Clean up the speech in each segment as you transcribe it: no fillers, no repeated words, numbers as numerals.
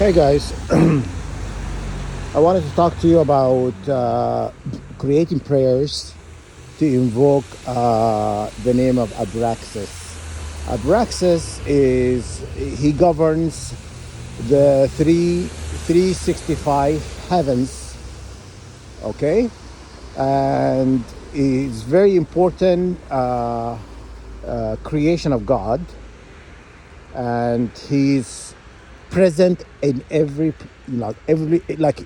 Hey guys, I wanted to talk to you about creating prayers to invoke the name of Abraxas. Abraxas is he governs the 365 heavens, okay, and is very important creation of God, and he's present in every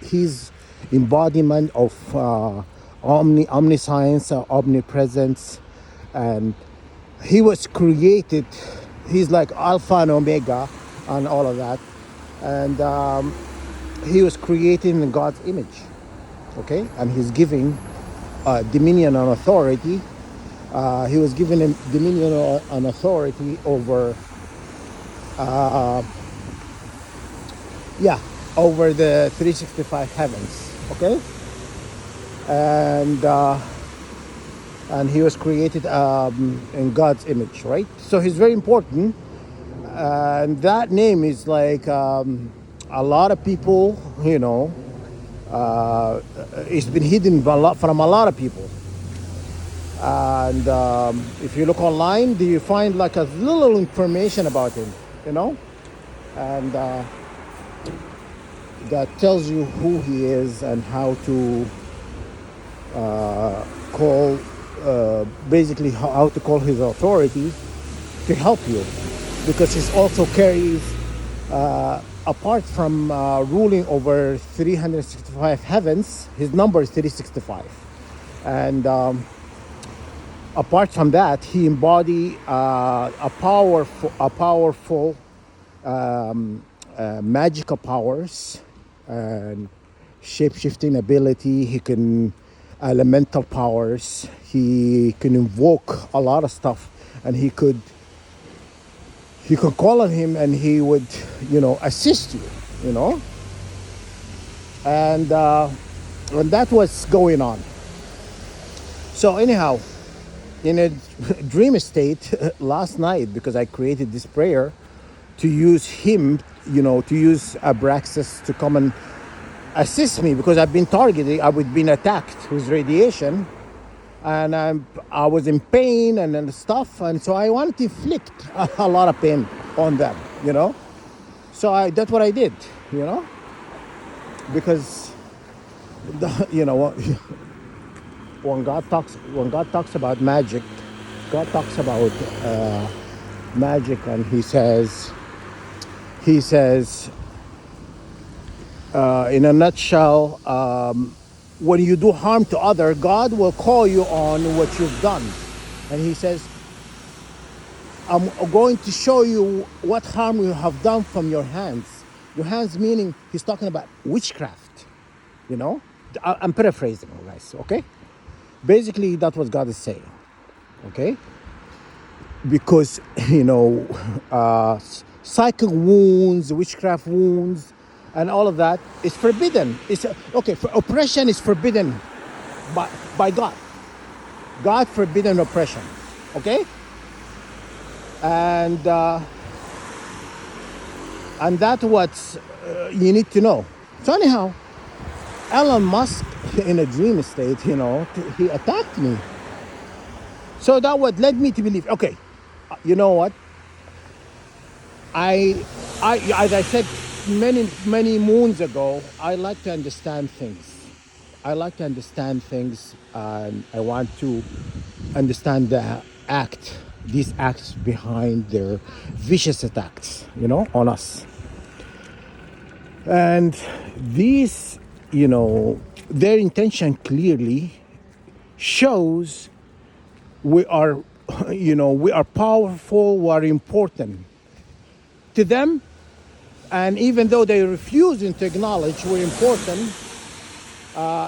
he's embodiment of omniscience, omnipresence, and he was created. He's like Alpha and Omega, and all of that, and he was created in God's image. Okay, and he's giving dominion and authority. He was given a dominion and authority over yeah, over the 365 heavens, okay, and he was created in God's image, right? So he's very important, and that name is like a lot of people, it's been hidden from a lot of people, and if you look online, do you find like a little information about him, you know, and that tells you who he is and how to call, basically how to call his authority to help you, because he also carries, apart from ruling over 365 heavens, his number is 365, and apart from that, he embodies a powerful magical powers and shape-shifting ability. He can elemental powers. He can invoke a lot of stuff, and he could call on him, and he would, assist you, and that's what's going on. So anyhow, in a dream state last night, because I created this prayer to use him, to use Abraxas to come and assist me, because I've been targeted, I was being attacked with radiation, and I was in pain and stuff, and so I wanted to inflict a lot of pain on them, So that's what I did, because when God talks about magic, God talks about magic, and He says, in a nutshell, when you do harm to other, God will call you on what you've done, and He says, I'm going to show you what harm you have done from your hands. Your hands, meaning He's talking about witchcraft. I'm paraphrasing, guys. Okay, basically that's what God is saying. Okay, because psychic wounds, witchcraft wounds, and all of that is forbidden. It's okay. For oppression is forbidden by God. God forbidden oppression. Okay, and that's what you need to know. So anyhow, Elon Musk, in a dream state, he attacked me. So that what led me to believe, okay, you know what? As I said many moons ago, I like to understand things. And I want to understand these acts behind their vicious attacks, on us. And these, their intention clearly shows we are, we are powerful, we are important to them. And even though they refuse to acknowledge we're important,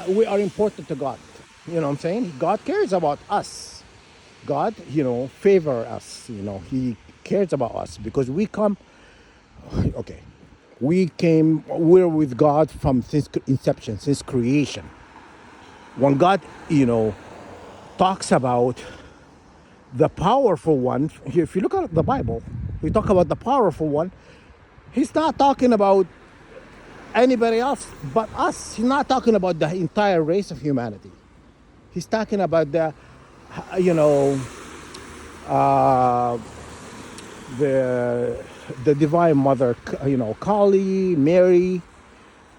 we are important to God. You know what I'm saying? God cares about us. God, favor us. He cares about us because we come, okay, we're with God since inception, since creation. When God, talks about the powerful one, if you look at the Bible, we talk about the powerful one, He's not talking about anybody else but us. He's not talking about the entire race of humanity. He's talking about the, you know, uh, the Divine Mother, you know, Kali, Mary,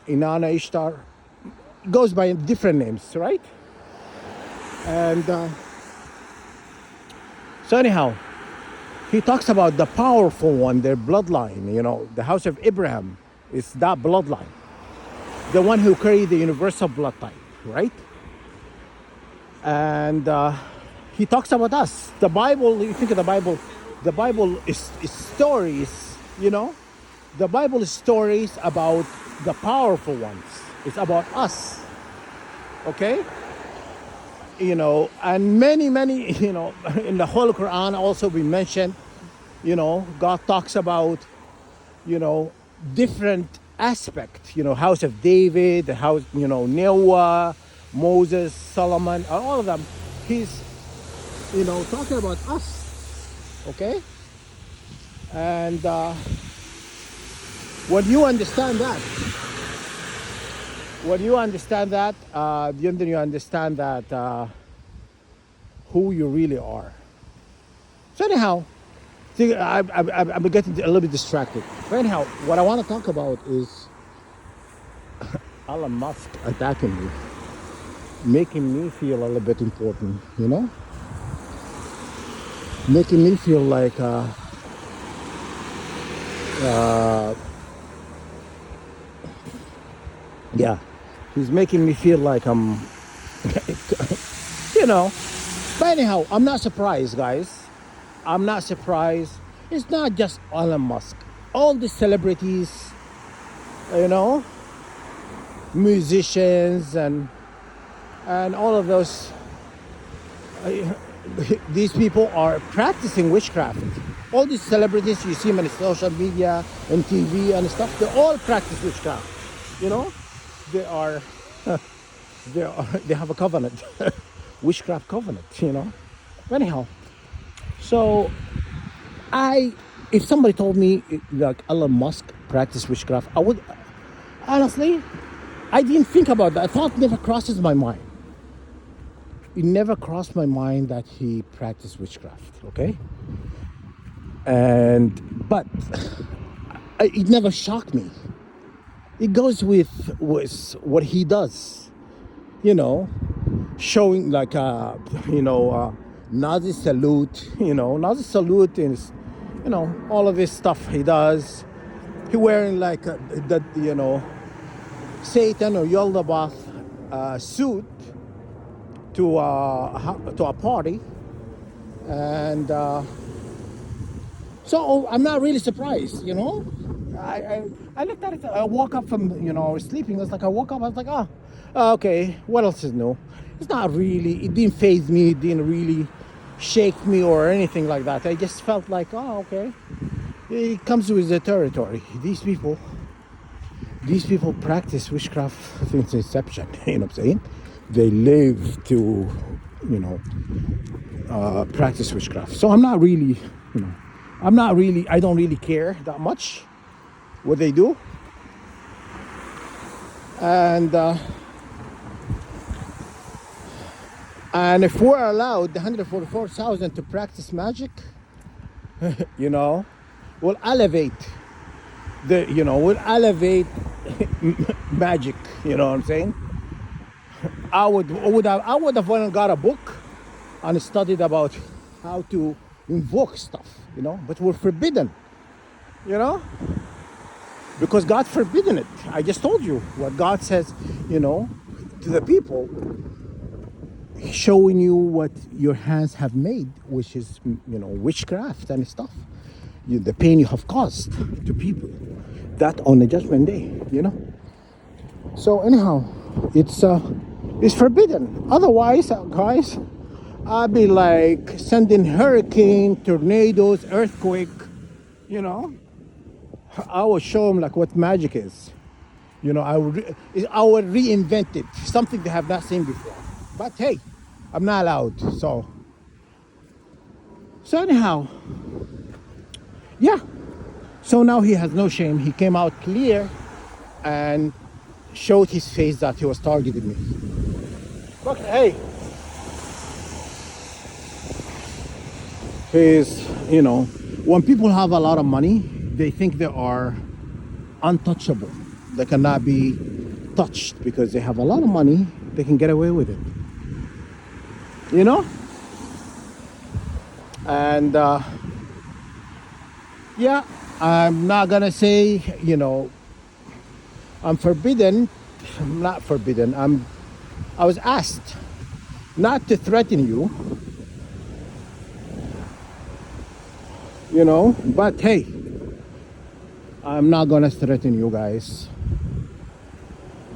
Inanna, Ishtar. Goes by different names, right? And so anyhow, he talks about the powerful one, their bloodline. You know, the house of Abraham is that bloodline, the one who carried the universal blood type, right? And he talks about us. The Bible, you think of the Bible is stories, you know? The Bible is stories about the powerful ones. It's about us, okay? You know, and many, you know, in the whole Quran also we mentioned, you know, God talks about, you know, different aspects, you know, house of David, the house, you know, Noah, Moses, Solomon, all of them. He's, you know, talking about us, okay? And when you understand that, then you understand that who you really are. So anyhow, see, I'm getting a little bit distracted. But anyhow, what I want to talk about is Elon Musk attacking me, making me feel a little bit important, you know? Making me feel like, yeah, he's making me feel like I'm, you know. But anyhow, I'm not surprised, guys. I'm not surprised. It's not just Elon Musk. All the celebrities, you know, musicians and all of those, these people are practicing witchcraft. All these celebrities you see them on social media and TV and stuff, they all practice witchcraft. You know, they are, they have a covenant, witchcraft covenant. You know. Anyhow, so if somebody told me like Elon Musk practiced witchcraft, I would honestly, I didn't think about that. I thought it never crosses my mind. It never crossed my mind that he practiced witchcraft. Okay, but it never shocked me. It goes with what he does, you know, showing like Nazi salute, you know, Nazi salute is, you know, all of this stuff he does. He wearing like the you know, Satan or Yaldabaoth suit to a party, and so I'm not really surprised, you know. I looked at it. I woke up from, you know, I was sleeping. It's like I woke up. I was like, okay. What else is new? It's not really. It didn't faze me. It didn't really shake me or anything like that. I just felt like, oh, okay. It comes with the territory. These people practice witchcraft since inception. You know what I'm saying? They live to, you know, practice witchcraft. So I'm not really, you know, I don't really care that much what they do. And if we're allowed the 144,000 to practice magic, you know, we'll elevate magic. You know what I'm saying? I would have went and got a book and studied about how to invoke stuff, you know, but we're forbidden, you know, because God forbidden it. I just told you what God says, you know, to the people, showing you what your hands have made, which is, you know, witchcraft and stuff, the pain you have caused to people, that on the judgment day, you know. So anyhow, it's forbidden. Otherwise, guys, I'd be like sending hurricane, tornadoes, earthquake, you know. I will show them like what magic is. You know, I would reinvent it, something they have not seen before. But hey, I'm not allowed. So anyhow, yeah. So now he has no shame. He came out clear and showed his face that he was targeting me. But hey, he's, when people have a lot of money, they think they are untouchable. They cannot be touched because they have a lot of money. They can get away with it, you know? And yeah, I'm not gonna say, I'm forbidden. I'm not forbidden. I was asked not to threaten you, but hey, I'm not gonna threaten you guys.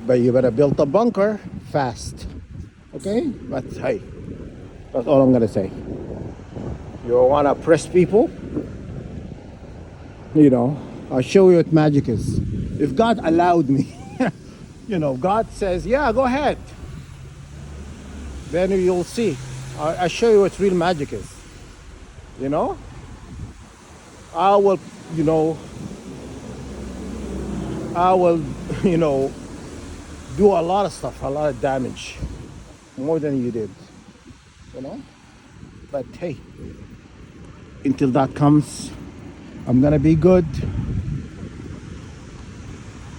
But you better build a bunker fast. Okay? But hey, that's all I'm gonna say. You wanna press people? I'll show you what magic is. If God allowed me, God says, yeah, go ahead. Then you'll see. I'll show you what real magic is. You know? I will, you know, I will, you know, do a lot of stuff, a lot of damage, more than you did, you know? But hey, until that comes, I'm gonna be good.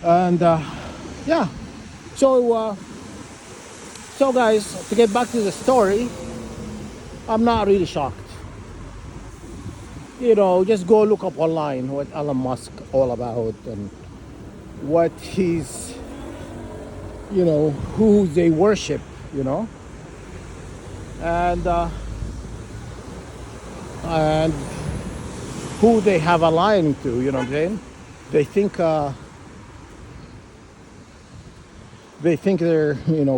And yeah, so so guys, to get back to the story, I'm not really shocked. Just go look up online what Elon Musk all about and what he's, who they worship, you know, and and who they have aligned to, you know what I'm saying? They think they're,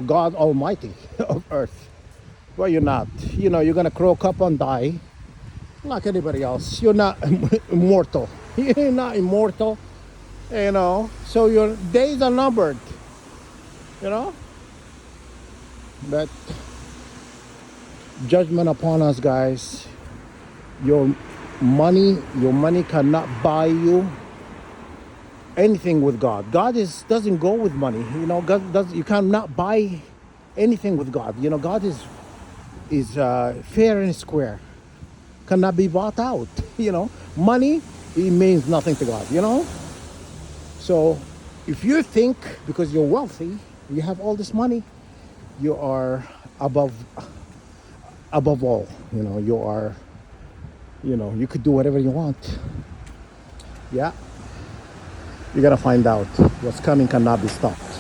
God Almighty of Earth. Well, you're not. You're gonna croak up and die like anybody else. You're not immortal. You're not immortal, so your days are numbered, you know. But judgment upon us, guys. Your money cannot buy you anything with God. God doesn't go with money. God does. You cannot buy anything with God. God is fair and square. Cannot be bought out. Money, it means nothing to God. So if you think because you're wealthy, you have all this money, you are above all. You are. You could do whatever you want. Yeah. You gotta find out what's coming cannot be stopped.